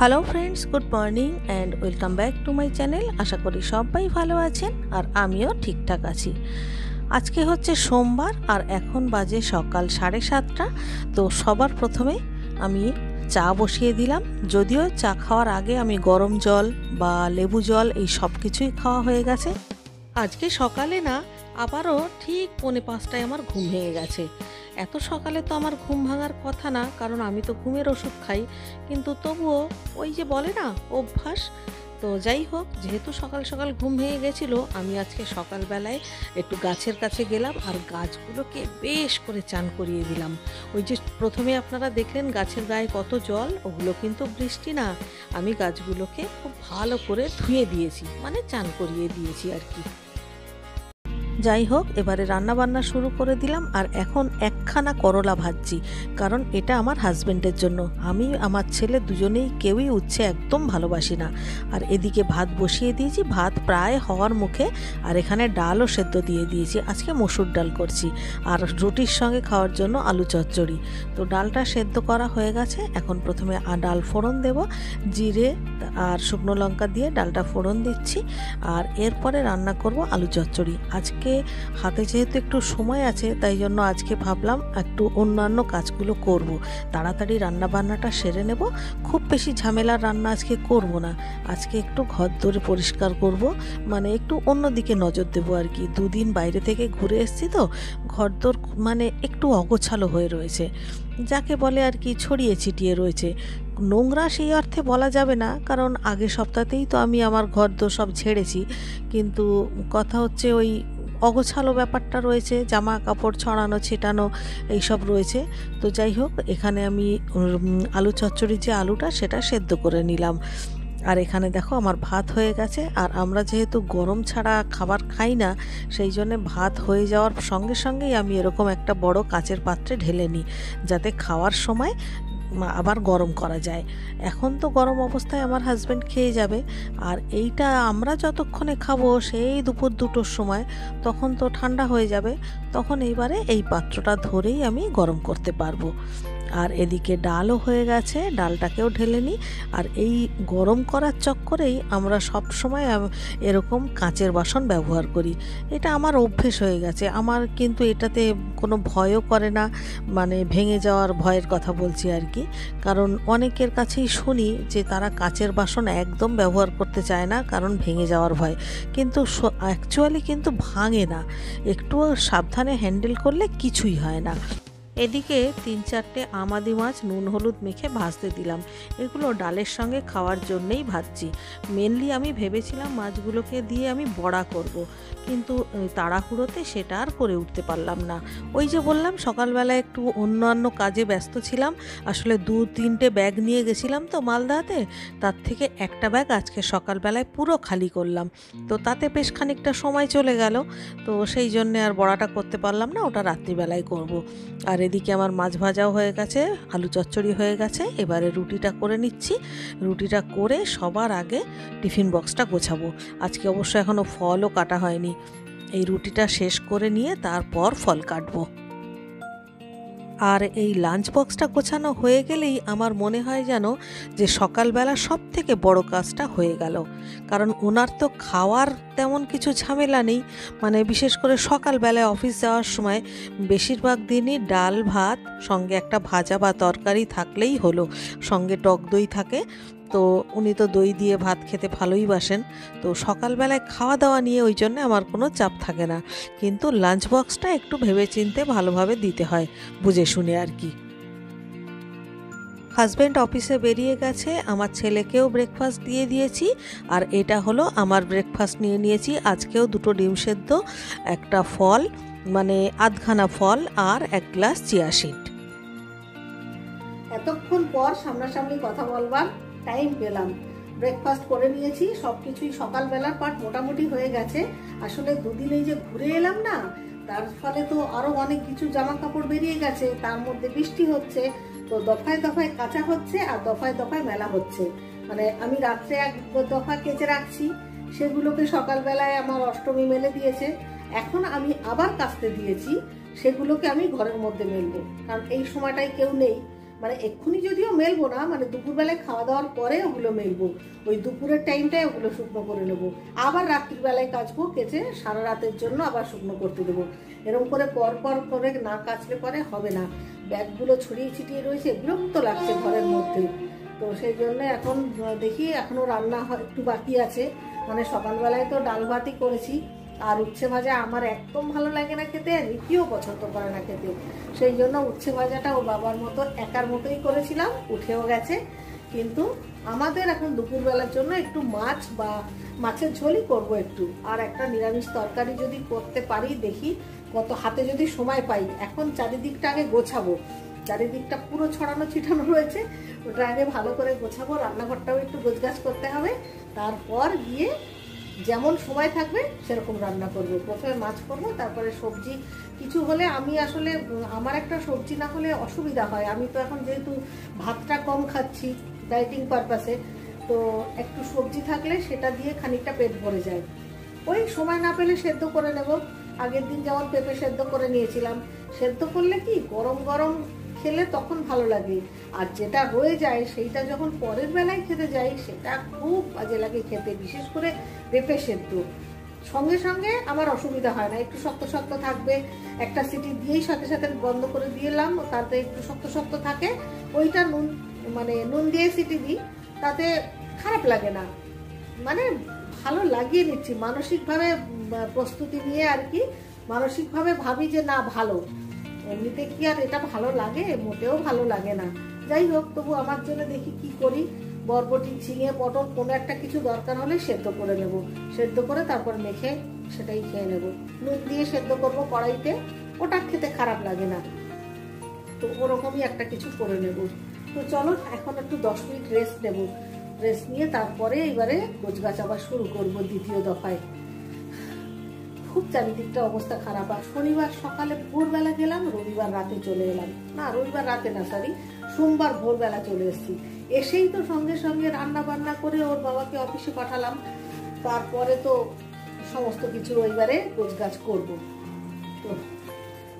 Hello friends, good morning and welcome back to my channel. আশা করি সবাই ভালো আছেন আর আমিও ঠিকঠাক আছি। আজকে হচ্ছে সোমবার আর এখন বাজে সকাল 7:30। তো সবার প্রথমে আমি চা বসিয়ে দিলাম। যদিও চা খাওয়ার আগে আমি গরম জল বা লেবু জল এই সব কিছুই খাওয়া হয়ে গেছে। আজকে সকালে না আবারও ঠিক 4:45টায় আমার ঘুম ভেঙে গেছে। এত সকালে তো আমার ঘুম ভাঙার কথা না, কারণ আমি তো ঘুমের ওষুধ খাই, কিন্তু তবুও ওই যে বলে না অভ্যাস। তো যাই হোক, যেহেতু সকাল সকাল ঘুম ভেঙে গেছিলো, আমি আজকে সকালবেলায় একটু গাছের কাছে গেলাম আর গাছগুলোকে বেশ করে চান করিয়ে দিলাম। ওই যে প্রথমে আপনারা দেখলেন গাছের গায়ে কত জল, ওগুলো কিন্তু বৃষ্টি না, আমি গাছগুলোকে খুব ভালো করে ধুয়ে দিয়েছি, মানে চান করিয়ে দিয়েছি আর কি। যাই হোক, এবারে রান্না বান্না শুরু করে দিলাম। আর এখন একখানা করলা ভাজছি, কারণ এটা আমার হাজব্যান্ডের জন্য। আমি আমার ছেলে দুজনেই কেউই উচ্ছে একদম ভালোবাসি না। আর এদিকে ভাত বসিয়ে দিয়েছি, ভাত প্রায় হওয়ার মুখে। আর এখানে ডালও সেদ্ধ দিয়ে দিয়েছি, আজকে মসুর ডাল করছি, আর রুটির সঙ্গে খাওয়ার জন্য আলু চচ্চড়ি। তো ডালটা সেদ্ধ করা হয়ে গেছে। এখন প্রথমে ডাল ফোড়ন দেব, জিরে আর শুকনো লঙ্কা দিয়ে ডালটা ফোড়ন দিচ্ছি। আর এরপরে রান্না করব আলু চচ্চড়ি। আজকে হাতে যেহেতু একটু সময় আছে, তাই জন্য আজকে ভাবলাম একটু অন্যান্য কাজগুলো করব, তাড়াতাড়ি রান্না বান্নাটা সেরে নেব। খুব বেশি ঝামেলার রান্না আজকে করব না। আজকে একটু ঘরদোর পরিষ্কার করব, মানে একটু অন্যদিকে নজর দেবো আর কি। দুদিন বাইরে থেকে ঘুরে এসেছি, তো ঘরদোর মানে একটু অগোছালো হয়ে রয়েছে, যাকে বলে আর কি ছড়িয়ে ছিটিয়ে রয়েছে। নোংরা সেই অর্থে বলা যাবে না, কারণ আগের সপ্তাহতেই তো আমি আমার ঘরদোর সব ঝেড়েছি, কিন্তু কথা হচ্ছে ওই অগোছালো ব্যাপারটা রয়েছে, জামা কাপড় ছড়ানো ছিটানো এইসব রয়েছে। তো যাই হোক, এখানে আমি আলু চচ্চড়ির যে আলুটা সেটা সেদ্ধ করে নিলাম। আর এখানে দেখো আমার ভাত হয়ে গেছে। আর আমরা যেহেতু গরম ছাড়া খাবার খাই না, সেই জন্যে ভাত হয়ে যাওয়ার সঙ্গে সঙ্গেই আমি এরকম একটা বড় কাচের পাত্রে ঢেলে নিই, যাতে খাওয়ার সময় আবার গরম করা যায়। এখন তো গরম অবস্থায় আমার হাজব্যান্ড খেয়ে যাবে, আর এইটা আমরা যতক্ষণে খাবো সেই দুপুর 2টোর সময়, তখন তো ঠান্ডা হয়ে যাবে। তখন এইবারে এই পাত্রটা ধরেই আমি গরম করতে পারবো। আর এদিকে ডালও হয়ে গেছে, ডালটাকেও ঢেলে নিই। আর এই গরম করার চক্করেই আমরা সব সময় এরকম কাঁচের বাসন ব্যবহার করি। এটা আমার অভ্যেস হয়ে গেছে। আমার কিন্তু এটাতে কোনো ভয়ও করে না, মানে ভেঙে যাওয়ার ভয়ের কথা বলছি আর কি। কারণ অনেকের কাছেই শুনি যে তারা কাঁচের বাসন একদম ব্যবহার করতে চায় না, কারণ ভেঙে যাওয়ার ভয়। কিন্তু অ্যাকচুয়ালি কিন্তু ভাঙে না, একটু সাবধানে হ্যান্ডেল করলে কিছুই হয় না। এদিকে 3-4টে আমাদি মাছ নুন হলুদ মেখে ভাজতে দিলাম। এগুলো ডালের সঙ্গে খাওয়ার জন্যেই ভাজছি। মেনলি আমি ভেবেছিলাম মাছগুলোকে দিয়ে আমি বড়া করব, কিন্তু তাড়াহুড়োতে সেটা আর করে উঠতে পারলাম না। ওই যে বললাম সকালবেলা একটু অন্যান্য কাজে ব্যস্ত ছিলাম। আসলে 2-3টে ব্যাগ নিয়ে গেছিলাম তো মালদাতে, তার থেকে একটা ব্যাগ আজকে সকালবেলায় পুরো খালি করলাম। তো তাতে বেশ খানিকটা সময় চলে গেল। তো সেই জন্যে আর বড়াটা করতে পারলাম না, ওটা রাত্রিবেলায় করব। আর এদিকে আমার মাছ ভাজাও হয়ে গেছে, আলু চচ্চড়ি হয়ে গেছে। এবারে রুটিটা করে নিচ্ছি। রুটিটা করে সবার আগে টিফিন বক্সটা গোছাবো। আজকে অবশ্য এখনও ফলও কাটা হয়নি। এই রুটিটা শেষ করে নিয়ে তারপর ফল কাটবো। আর এই লাঞ্চ বক্সটা গোছানো হয়ে গেলেই আমার মনে হয় যেন যে সকালবেলা সব থেকে বড় কাজটা হয়ে গেল। কারণ ওনার তো খাওয়ার তেমন কিছু ঝামেলা নেই, মানে বিশেষ করে সকালবেলায় অফিস যাওয়ার সময় বেশিরভাগ দিনই ডাল ভাত সঙ্গে একটা ভাজা বা তরকারি থাকলেই হলো, সঙ্গে টক দই থাকে। তো উনি তো দই দিয়ে ভাত খেতে ভালোই বাসেন। তো সকালবেলায় খাওয়া দাওয়া নিয়ে ওই জন্য আমার কোনো চাপ থাকে না। কিন্তু লাঞ্চ বক্সটা একটু ভেবেচিন্তে ভালোভাবে দিতে হয়, বুঝে শুনে আর কি। হাজব্যান্ড অফিসে বেরিয়ে গেছে, আমার ছেলেকেও ব্রেকফাস্ট দিয়ে দিয়েছি। আর এটা হলো আমার ব্রেকফাস্ট নিয়ে নিয়েছি। আজকেও 2টো ডিম সেদ্ধ, একটা ফল, মানে আধখানা ফল, আর 1 গ্লাস চিয়া সিড। এতক্ষণ পর সামনাসামনি কথা বলবার টাইম পেলাম। ব্রেকফাস্ট করে নিয়েছি, সবকিছুই সকালবেলার পার্ট মোটামুটি হয়ে গেছে। আসলে দুদিনেই যে ঘুরে এলাম না, তার ফলে তো আরো অনেক কিছু জামা কাপড় বেরিয়ে গেছে, তার মধ্যে বৃষ্টি হচ্ছে, তো দফায় দফায় কাচা হচ্ছে আর দফায় দফায় মেলা হচ্ছে। মানে আমি রাত্রে 1 দফা কেচে রাখছি, সেগুলোকে সকালবেলায় আমার অষ্টমী মেলে দিয়েছে। এখন আমি আবার কাচতে দিয়েছি, সেগুলোকে আমি ঘরের মধ্যে মেলবো, কারণ এই সময়টায় কেউ নেই। মানে এক্ষুনি যদিও মেলবো না, মানে দুপুরবেলায় খাওয়া দাওয়ার পরে ওগুলো মেলবো, ওই দুপুরের টাইমটায় ওগুলো শুকনো করে নেবো, আবার রাত্রিবেলায় কাচবো, কেচে সারা রাতের জন্য আবার শুকনো করতে দেবো। এরকম করে পর পর করে না কাচলে পরে হবে না, ব্যাগগুলো ছড়িয়ে ছিটিয়ে রয়েছে, বিরক্ত লাগছে ঘরের মধ্যে। তো সেই জন্য এখন দেখি, এখনও রান্না একটু বাকি আছে, মানে সকালবেলায় তো ডাল ভাতই করেছি, আর উচ্ছে ভাজা আমার একদম ভালো লাগে না খেতে, আর রিকিও পছন্দ করে না খেতে, সেই জন্য উচ্ছে ভাজাটা ও বাবার মতো একার মতোই করেছিলাম, উঠেও গেছে। কিন্তু আমাদের এখন দুপুরবেলার জন্য একটু মাছ বা মাছের ঝোলই করবো একটু, আর একটা নিরামিষ তরকারি যদি করতে পারি, দেখি কত হাতে যদি সময় পাই। এখন চারিদিকটা আগে গোছাবো, চারিদিকটা পুরো ছড়ানো ছিটানো রয়েছে, ওটা আগে ভালো করে গোছাবো, রান্নাঘরটাও একটু গোছগাছ করতে হবে, তারপর গিয়ে যেমন সময় থাকবে সেরকম রান্না করব। প্রথমে মাছ করব, তারপরে সবজি কিছু হলে, আমি আসলে আমার একটা সবজি না হলে অসুবিধা হয়, আমি তো এখন যেহেতু ভাতটা কম খাচ্ছি ডায়েটিং পারপাসে, তো একটু সবজি থাকলে সেটা দিয়ে খানিকটা পেট ভরে যায়। ওই সময় না পেলে সেদ্ধ করে নেব, আগের দিন যেমন পেঁপে সেদ্ধ করে নিয়েছিলাম, সেদ্ধ করলে কি গরম গরম খেলে তখন ভালো লাগে, আর যেটা রয়ে যায় সেইটা যখন পরের বেলায় খেতে যাই সেটা খুব বাজে লাগে খেতে, বিশেষ করে পেঁপে সেদ্ধ। সঙ্গে সঙ্গে আমার অসুবিধা হয় না, একটু শক্ত শক্ত থাকবে, একটা সিটি দিয়েই সাথে সাথে বন্ধ করে দিলাম, তাতে একটু শক্ত শক্ত থাকে, ওইটা নুন মানে নুন দিয়ে সিটি দিই, তাতে খারাপ লাগে না, মানে ভালো লাগিয়ে নিচ্ছি মানসিকভাবে, প্রস্তুতি নিয়ে আর কি, মানসিকভাবে ভাবি যে না ভালো, এমনিতে কি আর এটা ভালো লাগে, মোটেও ভালো লাগে না। যাই হোক, তবু আমার জন্য দেখি কি করি, বরবটি ঝিঙে পটল কোনো একটা কিছু দরকার হলে সেদ্ধ করে নেব, সেদ্ধ করে তারপর মেখে সেটাই খেয়ে নেব, নুন দিয়ে সেদ্ধ করব কড়াইতে, ওটা খেতে খারাপ লাগে না, তো ওরকমই একটা কিছু করে নেব। তো চলো এখন একটু 10 মিনিট রেস্ট নেব, রেস্ট নিয়ে তারপরে এবারে গোছগাছ আবার শুরু করব দ্বিতীয় দফায়। খুব চারিদিকটা অবস্থা খারাপ, আর শনিবার সকালে ভোরবেলা গেলাম, রবিবার রাতে চলে এলাম, না রবিবার রাতে না সরি সোমবার ভোরবেলা চলে এসেছি, এসেই তো সঙ্গে সঙ্গে রান্না বান্না করে ওর বাবাকে অফিসে পাঠালাম, তারপরে তো সমস্ত কিছু ওইবারে গোছগাছ করব। তো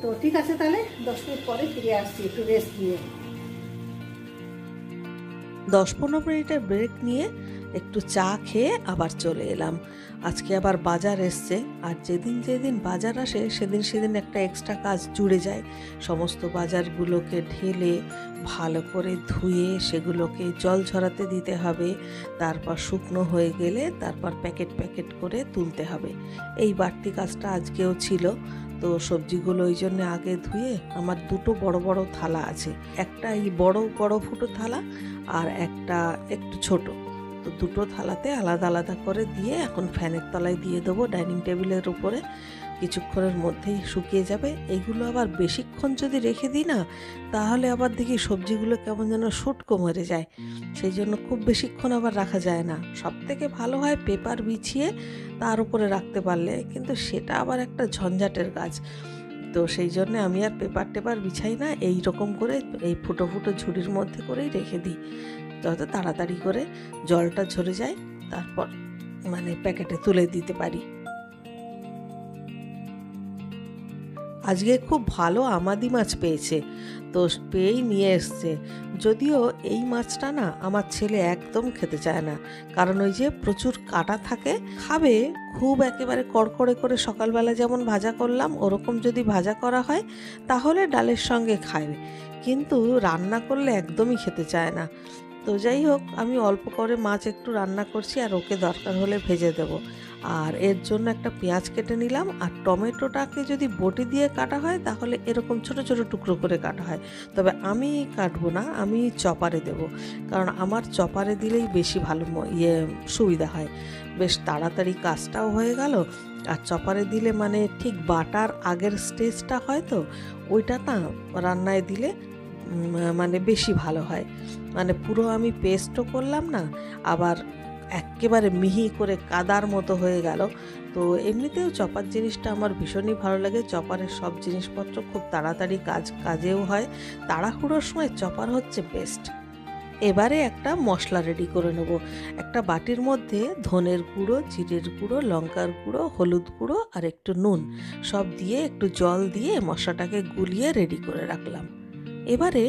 তো ঠিক আছে, তাহলে 10 মিনিট পরে ফিরে আসছি একটু রেস্ট নিয়ে। 10-15 মিনিটের ব্রেক নিয়ে একটু চা খেয়ে আবার চলে এলাম। আজকে আবার বাজার এসছে, আর যেদিন যেদিন বাজার আসে সেদিন সেদিন একটা এক্সট্রা কাজ জুড়ে যায়। সমস্ত বাজারগুলোকে ঢেলে ভালো করে ধুয়ে সেগুলোকে জল ঝরাতে দিতে হবে, তারপর শুকনো হয়ে গেলে তারপর প্যাকেট প্যাকেট করে তুলতে হবে। এই বাড়তি কাজটা আজকেও ছিল। তো সবজিগুলো ওই জন্য আগে ধুয়ে, আমার দুটো বড় বড় থালা আছে, একটা এই বড় বড় ফুটো থালা আর একটা একটু ছোট, তো দুটো থালাতে আলাদা আলাদা করে দিয়ে এখন ফ্যানের তলায় দিয়ে দেবো ডাইনিং টেবিলের উপরে, কিছুক্ষণের মধ্যেই শুকিয়ে যাবে। এইগুলো আবার বেশিক্ষণ যদি রেখে দিই না, তাহলে আবার দেখি সবজিগুলো কেমন যেন শুটকো মরে যায়, সেই জন্য খুব বেশিক্ষণ আবার রাখা যায় না। সব থেকে ভালো হয় পেপার বিছিয়ে তার উপরে রাখতে পারলে, কিন্তু সেটা আবার একটা ঝঞ্ঝাটের কাজ, তো সেই জন্য আমি আর পেপার টেপার বিছাই না, এই রকম করে এই ফুটো ফুটো ঝুড়ির মধ্যে করেই রেখে দিই, যাতে তাড়াতাড়ি করে জলটা ঝরে যায়, তারপর মানে প্যাকেটে তুলে দিতে পারি। আজকে খুব ভালো আমাদি মাছ পেয়েছে, তো পেয়েই নিয়ে এসছে। যদিও এই মাছটা না আমার ছেলে একদম খেতে চায় না, কারণ ওই যে প্রচুর কাঁটা থাকে, খাবে খুব একেবারে কড়কড়ে করে, সকালবেলা যেমন ভাজা করলাম ওরকম যদি ভাজা করা হয় তাহলে ডালের সঙ্গে খাবে, কিন্তু রান্না করলে একদমই খেতে চায় না। তো যাই হোক, আমি অল্প করে মাছ একটু রান্না করছি, আর ওকে দরকার হলে ভেজে দেব। আর এর জন্য একটা পেঁয়াজ কেটে নিলাম, আর টমেটোটাকে যদি বটি দিয়ে কাটা হয় তাহলে এরকম ছোট ছোট টুকরো করে কাটা হয়, তবে আমি কাটবো না, আমি চপারে দেব, কারণ আমার চপারে দিলেই বেশি ভালো সুবিধা হয়, বেশ তাড়াতাড়ি কাজটাও হয়ে গেল। আর চপারে দিলে মানে ঠিক বাটার আগের স্টেজটা হয়, তো ওইটা না রান্নায় দিলে মানে বেশি ভালো হয়, মানে পুরো আমি পেস্টও করলাম না, আবার একেবারে মিহি করে কাদার মতো হয়ে গেল। তো এমনিতেও চপার জিনিসটা আমার ভীষণই ভালো লাগে, চপারের সব জিনিসপত্র খুব তাড়াতাড়ি কাজেও হয়, তাড়াহুড়োর সময় চপার হচ্ছে বেস্ট। এবারে একটা মশলা রেডি করে নেব। একটা বাটির মধ্যে ধনের গুঁড়ো, জিরের গুঁড়ো, লঙ্কার গুঁড়ো, হলুদ গুঁড়ো আর একটু নুন সব দিয়ে একটু জল দিয়ে মশলাটাকে গুলিয়ে রেডি করে রাখলাম। এবারে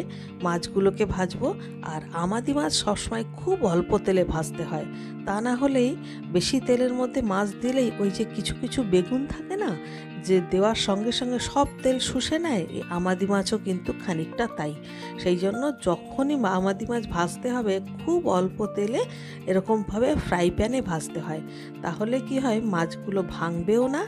মাছগুলোকে ভাজবো। আর আমাদি মাছ সবসময় খুব অল্প তেলে ভাজতে হয়, তা না হলেই বেশি তেলের মধ্যে মাছ দিলেই ওই যে কিছু কিছু বেগুন থাকে না, যে দেওয়ার সঙ্গে সঙ্গে সব তেল শুষে নেয়, এই আমাদি মাছও কিন্তু খানিকটা তাই। সেই জন্য যখনই আমাদি মাছ ভাজতে হবে খুব অল্প তেলে এরকমভাবে ফ্রাই প্যানে ভাজতে হয়, তাহলে কি হয় মাছগুলো ভাঙবেও না,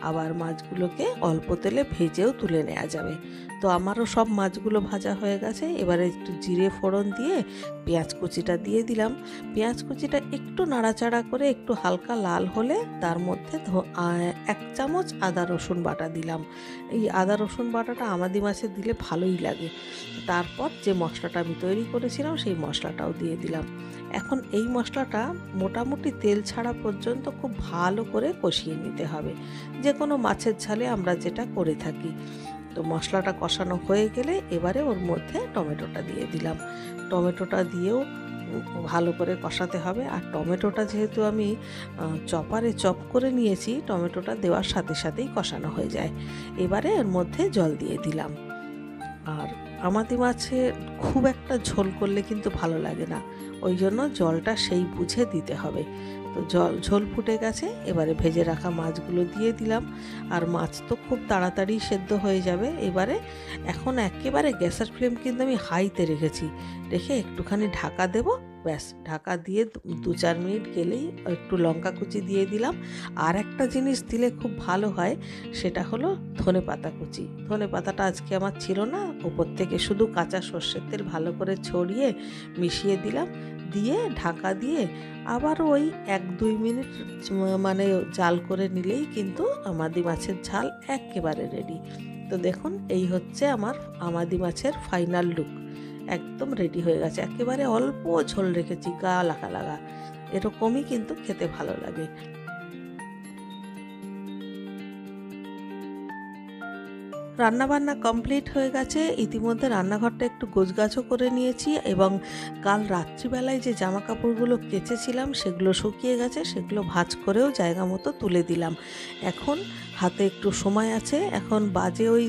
আবার মাছগুলোকে অল্প তেলে ভেজেও তুলে নেওয়া যাবে। তো আমারও সব মাছগুলো ভাজা হয়ে গেছে। এবারে একটু জিরে ফোড়ন দিয়ে পেঁয়াজ কুচিটা দিয়ে দিলাম। পেঁয়াজ কুচিটা একটু নাড়াচাড়া করে একটু হালকা লাল হলে তার মধ্যে 1 চামচ আদা রসুন বাটা দিলাম। এই আদা রসুন বাটাটা আমাদি মাছে দিলে ভালোই লাগে। তারপর যে মশলাটা আমি তৈরি করেছিলাম সেই মশলাটাও দিয়ে দিলাম। এখন এই মশলাটা মোটামুটি তেল ছাড়া পর্যন্ত খুব ভালো করে কষিয়ে নিতে হবে, যে কোনো মাছের ঝালে আমরা যেটা করে থাকি। তো মশলাটা কষানো হয়ে গেলে এবারে ওর মধ্যে টমেটোটা দিয়ে দিলাম। টমেটোটা দিয়েও ভালো করে কষাতে হবে। আর টমেটোটা যেহেতু আমি চপারে চপ করে নিয়েছি, টমেটোটা দেওয়ার সাথে সাথেই কষানো হয়ে যায়। এবারে এর মধ্যে জল দিয়ে দিলাম। আর আমাদি মাছে খুব একটা ঝোল করলে কিন্তু ভালো লাগে না, ওই জন্য জলটা সেই বুঝে দিতে হবে। তো ঝোল ফুটে গেছে, এবারে ভেজে রাখা মাছগুলো দিয়ে দিলাম। আর মাছ তো খুব তাড়াতাড়ি সেদ্ধ হয়ে যাবে। এবারে এখন একেবারে গ্যাসের ফ্লেম কিন্তু আমি হাইতে রেখে একটুখানি ঢাকা দেব। ব্যাস, ঢাকা দিয়ে 2-4 মিনিট গেলেই একটু লঙ্কা কুচি দিয়ে দিলাম। আর একটা জিনিস দিলে খুব ভালো হয়, সেটা হলো ধনেপাতা কুচি। ধনেপাতাটা আজকে আমার ছিল না, ওপর থেকে শুধু কাঁচা সর্ষের তেল ভালো করে ছড়িয়ে মিশিয়ে দিলাম। দিয়ে ঢাকা দিয়ে আবার ওই 1-2 মিনিট মানে জাল করে নিলেই কিন্তু আমাদি মাছের ঝাল একেবারে রেডি। তো দেখুন, এই হচ্ছে আমার আমাদি মাছের ফাইনাল লুক। একদম রেডি হয়ে গেছে, একেবারে অল্প ঝোল রেখেছি, গা লাগা লাগা, এরকমই কিন্তু খেতে ভালো লাগে। রান্নাবান্না কমপ্লিট হয়ে গেছে। ইতিমধ্যে রান্নাঘরটা একটু গোছগাছও করে নিয়েছি, এবং কাল রাত্রিবেলায় যে জামা কাপড়গুলো কেচেছিলাম সেগুলো শুকিয়ে গেছে, সেগুলো ভাঁজ করেও জায়গা মতো তুলে দিলাম। এখন হাতে একটু সময় আছে, এখন বাজে ওই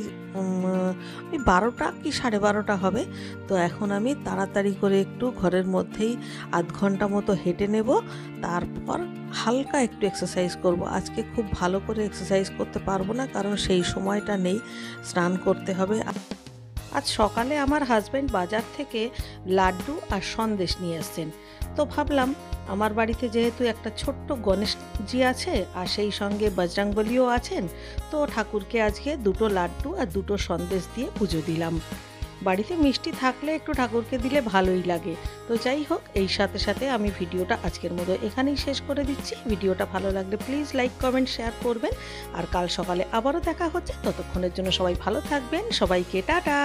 12টা কি 12:30 হবে। তো এখন আমি তাড়াতাড়ি করে একটু ঘরের মধ্যেই আধ ঘন্টা মতো হেঁটে নেব, তারপর হালকা একটু এক্সারসাইজ করব। আজকে খুব ভালো করে এক্সারসাইজ করতে পারবো না, কারণ সেই সময়টা নেই, স্নান করতে হবে। আজ সকালে আমার হাজব্যান্ড বাজার থেকে লাড্ডু আর সন্দেশ নিয়ে আসছেন। তো ভাবলাম আমার বাড়িতে যেহেতু একটা ছোট্ট গণেশজি আছে আর সেই সঙ্গে বজরংবলিও আছেন, তো ঠাকুরকে আজকে 2টো লাড্ডু আর 2টো সন্দেশ দিয়ে পুজো দিলাম। বাড়িতে মিষ্টি থাকলে একটু ঠাকুরকে দিলে ভালোই লাগে। তো যাই হোক, এই সাথে সাথে আমি ভিডিওটা আজকের মতো এখানেই শেষ করে দিচ্ছি। ভিডিওটা ভালো লাগলে প্লিজ লাইক, কমেন্ট, শেয়ার করবেন। আর কাল সকালে আবারও দেখা হচ্ছে। ততক্ষণের জন্য সবাই ভালো থাকবেন। সবাইকে টাটা।